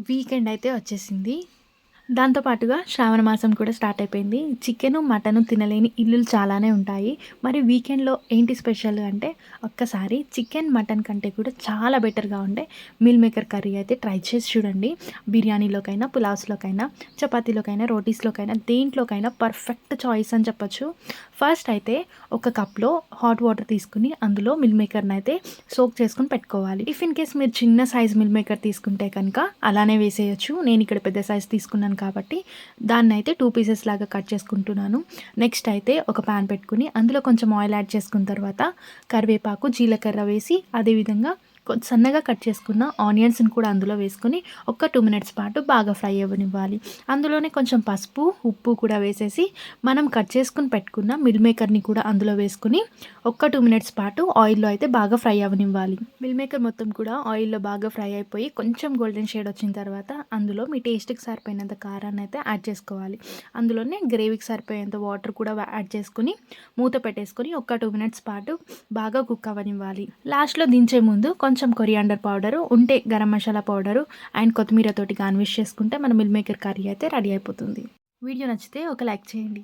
Weekend అయితే వచ్చేసింది. దాంతో పాటుగా శ్రావణ మాసం కూడా స్టార్ట్ అయిపోయింది. చికెను, మటను తినలేని ఇల్లులు చాలానే ఉంటాయి. మరి వీకెండ్‌లో ఏంటి స్పెషల్ అంటే ఒక్కసారి చికెన్, మటన్ కంటే కూడా చాలా బెటర్‌గా ఉండే మీల్ మేకర్ కర్రీ అయితే ట్రై చేసి చూడండి. బిర్యానీలోకైనా, పులావ్స్‌లోకైనా, చపాతీలోకైనా, రోటీస్‌లోకైనా దేంట్లోకైనా పర్ఫెక్ట్ చాయిస్ అని చెప్పొచ్చు. ఫస్ట్ అయితే ఒక కప్‌లో హాట్ వాటర్ తీసుకొని అందులో మిల్ మేకర్‌ని అయితే సోక్ చేసుకొని పెట్టుకోవాలి. ఇఫ్ ఇన్ కేస్ మీరు చిన్న సైజ్ మిల్ మేకర్ తీసుకుంటే కనుక అలానే వేసేయొచ్చు. నేను ఇక్కడ పెద్ద సైజ్ తీసుకున్నాను కాబట్టి దాన్నైతే 2 పీసెస్ లాగా కట్ చేసుకుంటున్నాను. నెక్స్ట్ అయితే ఒక పాన్ పెట్టుకొని అందులో కొంచెం ఆయిల్ యాడ్ చేసుకున్న తర్వాత కరివేపాకు, జీలకర్ర వేసి అదేవిధంగా సన్నగా కట్ చేసుకున్న ఆనియన్స్‌ని కూడా అందులో వేసుకొని ఒక 2 మినిట్స్ పాటు బాగా ఫ్రై అవ్వనివ్వాలి. అందులోనే కొంచెం పసుపు, ఉప్పు కూడా వేసేసి మనం కట్ చేసుకొని పెట్టుకున్న మిల్ మేకర్‌ని కూడా అందులో వేసుకొని ఒక్క 2 మినిట్స్ పాటు ఆయిల్‌లో అయితే బాగా ఫ్రై అవ్వనివ్వాలి. మిల్ మేకర్ మొత్తం కూడా ఆయిల్‌లో బాగా ఫ్రై అయిపోయి కొంచెం గోల్డెన్ షేడ్ వచ్చిన తర్వాత అందులో మీ టేస్ట్‌కి సరిపోయినంత కారాన్ని అయితే యాడ్ చేసుకోవాలి. అందులోనే గ్రేవీకి సరిపోయేంత వాటర్ కూడా యాడ్ చేసుకొని మూత పెట్టేసుకొని ఒక 2 మినిట్స్ పాటు బాగా కుక్ అవ్వనివ్వాలి. లాస్ట్‌లో దించే ముందు కొంచెం కొరియాండర్ పౌడరు ఉంటే గరం మసాలా పౌడరు అండ్ కొత్తిమీరతోటి గార్నిష్ చేసుకుంటే మన మిల్ మేకర్ కర్రీ అయితే రెడీ అయిపోతుంది. వీడియో నచ్చితే ఒక లైక్ చేయండి.